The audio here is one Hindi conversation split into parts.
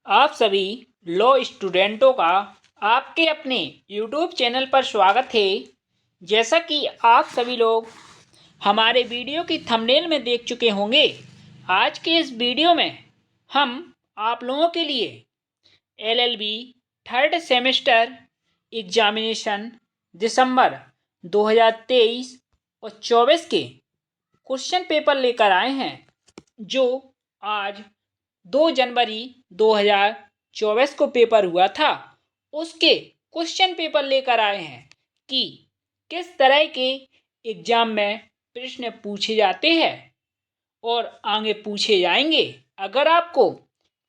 आप सभी लॉ स्टूडेंटों का आपके अपने YouTube चैनल पर स्वागत है। जैसा कि आप सभी लोग हमारे वीडियो की थंबनेल में देख चुके होंगे, आज के इस वीडियो में हम आप लोगों के लिए LLB थर्ड सेमेस्टर एग्जामिनेशन दिसंबर 2023 और 24 के क्वेश्चन पेपर लेकर आए हैं, जो आज 2 जनवरी 2024 को पेपर हुआ था। उसके क्वेश्चन पेपर लेकर आए हैं कि किस तरह के एग्जाम में प्रश्न पूछे जाते हैं और आगे पूछे जाएंगे। अगर आपको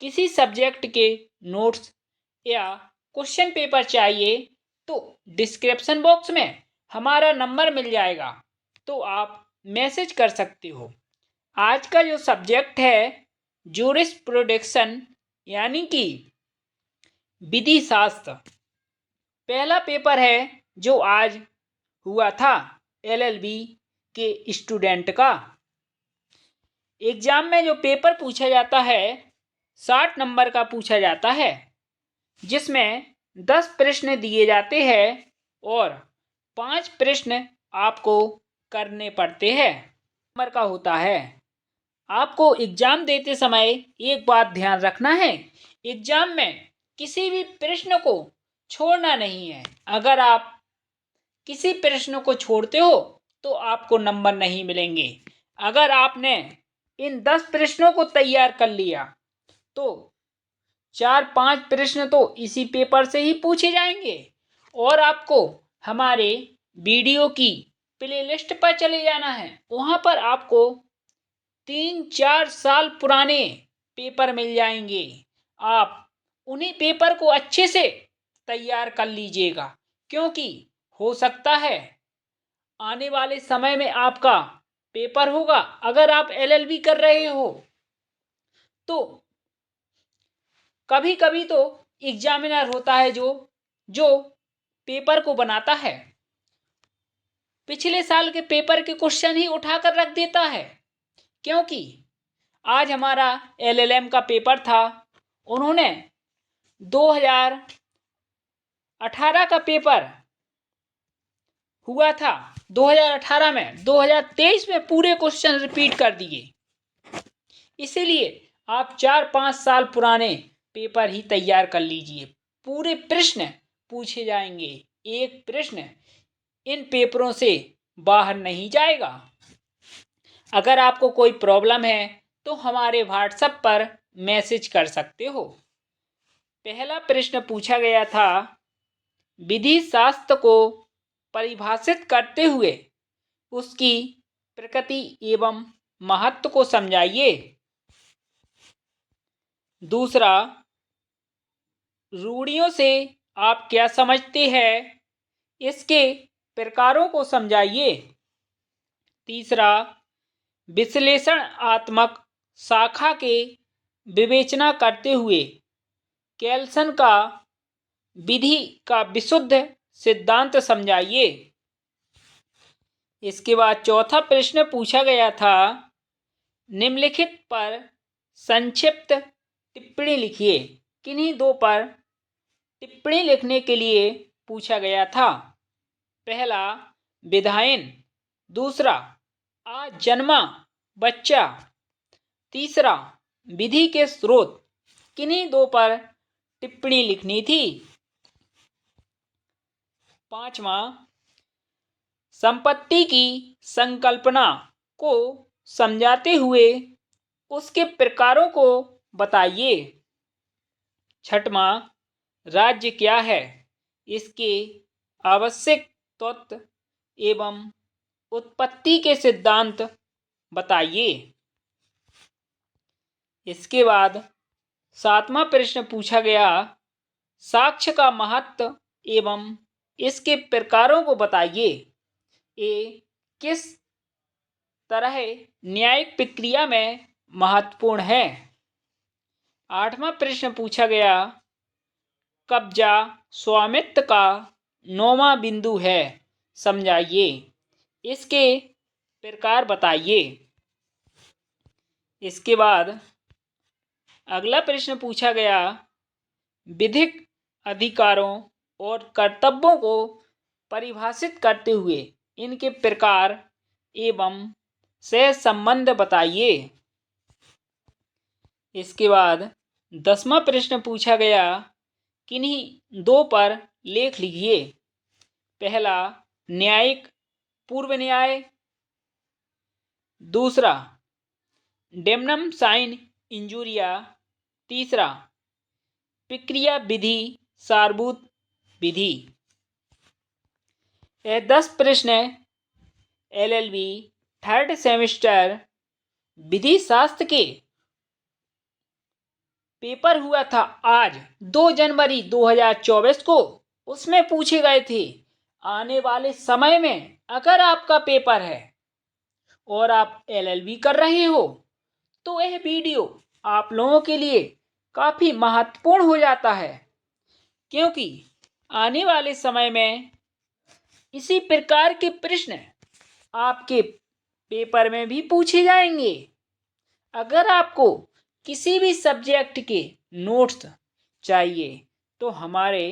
किसी सब्जेक्ट के नोट्स या क्वेश्चन पेपर चाहिए तो डिस्क्रिप्शन बॉक्स में हमारा नंबर मिल जाएगा, तो आप मैसेज कर सकते हो। आज का जो सब्जेक्ट है जूरिस्प्रूडेंशन यानी कि विधि शास्त्र, पहला पेपर है जो आज हुआ था LLB के स्टूडेंट का। एग्जाम में जो पेपर पूछा जाता है 60 नंबर का पूछा जाता है, जिसमें 10 प्रश्न दिए जाते हैं और 5 प्रश्न आपको करने पड़ते हैं। नंबर का होता है। आपको एग्जाम देते समय एक बात ध्यान रखना है, एग्जाम में किसी भी प्रश्न को छोड़ना नहीं है। अगर आप किसी प्रश्न को छोड़ते हो तो आपको नंबर नहीं मिलेंगे। अगर आपने इन 10 प्रश्नों को तैयार कर लिया तो 4-5 प्रश्न तो इसी पेपर से ही पूछे जाएंगे और आपको हमारे वीडियो की प्लेलिस्ट पर चले जाना है। वहां पर आपको 3-4 साल पुराने पेपर मिल जाएंगे। आप उन्हीं पेपर को अच्छे से तैयार कर लीजिएगा, क्योंकि हो सकता है आने वाले समय में आपका पेपर होगा। अगर आप LLB कर रहे हो तो कभी कभी तो एग्जामिनर होता है जो पेपर को बनाता है, पिछले साल के पेपर के क्वेश्चन ही उठाकर रख देता है। क्योंकि आज हमारा LLM का पेपर था, उन्होंने 2018 का पेपर हुआ था, 2018 में 2023 में पूरे क्वेश्चन रिपीट कर दिए। इसीलिए आप 4-5 साल पुराने पेपर ही तैयार कर लीजिए। पूरे प्रश्न पूछे जाएंगे, एक प्रश्न इन पेपरों से बाहर नहीं जाएगा। अगर आपको कोई प्रॉब्लम है तो हमारे व्हाट्सएप पर मैसेज कर सकते हो। पहला प्रश्न पूछा गया था, विधि शास्त्र को परिभाषित करते हुए उसकी प्रकृति एवं महत्व को समझाइए। दूसरा, रूढ़ियों से आप क्या समझते हैं, इसके प्रकारों को समझाइए। तीसरा, विश्लेषणात्मक शाखा के विवेचना करते हुए केल्सन का विधि का विशुद्ध सिद्धांत समझाइए। इसके बाद चौथा प्रश्न पूछा गया था, निम्नलिखित पर संक्षिप्त टिप्पणी लिखिए। किन्हीं दो पर टिप्पणी लिखने के लिए पूछा गया था। पहला, विधायन। दूसरा, जन्मा बच्चा। तीसरा, विधि के स्रोत। किन्हीं दो पर टिप्पणी लिखनी थी। पांचवा, संपत्ति की संकल्पना को समझाते हुए उसके प्रकारों को बताइए। छठवां, राज्य क्या है, इसके आवश्यक तत्व एवं उत्पत्ति के सिद्धांत बताइए। इसके बाद सातवां प्रश्न पूछा गया, साक्ष्य का महत्व एवं इसके प्रकारों को बताइए। ये किस तरह न्यायिक प्रक्रिया में महत्वपूर्ण है। आठवां प्रश्न पूछा गया, कब्जा स्वामित्व का 9वां बिंदु है, समझाइए। इसके प्रकार बताइए। इसके बाद अगला प्रश्न पूछा गया, विधिक अधिकारों और कर्तव्यों को परिभाषित करते हुए इनके प्रकार एवं सह संबंध बताइए। इसके बाद 10वां प्रश्न पूछा गया, किन्हीं दो पर लेख लिखिए। पहला, न्यायिक पूर्व न्याय। दूसरा, डेमनम साइन इंजुरिया। तीसरा, प्रक्रिया विधि सारभूत विधि। यह 10 प्रश्न LLB थर्ड सेमेस्टर विधि शास्त्र के पेपर हुआ था आज 2 जनवरी 2024 को, उसमें पूछे गए थे। आने वाले समय में अगर आपका पेपर है और आप LLB कर रहे हो तो यह वीडियो आप लोगों के लिए काफ़ी महत्वपूर्ण हो जाता है, क्योंकि आने वाले समय में इसी प्रकार के प्रश्न आपके पेपर में भी पूछे जाएंगे। अगर आपको किसी भी सब्जेक्ट के नोट्स चाहिए तो हमारे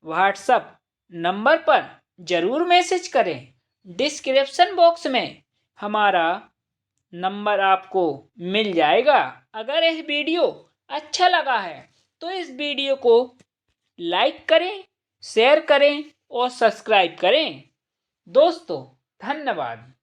व्हाट्सएप नंबर पर ज़रूर मैसेज करें। डिस्क्रिप्शन बॉक्स में हमारा नंबर आपको मिल जाएगा। अगर यह वीडियो अच्छा लगा है तो इस वीडियो को लाइक करें, शेयर करें और सब्सक्राइब करें। दोस्तों, धन्यवाद।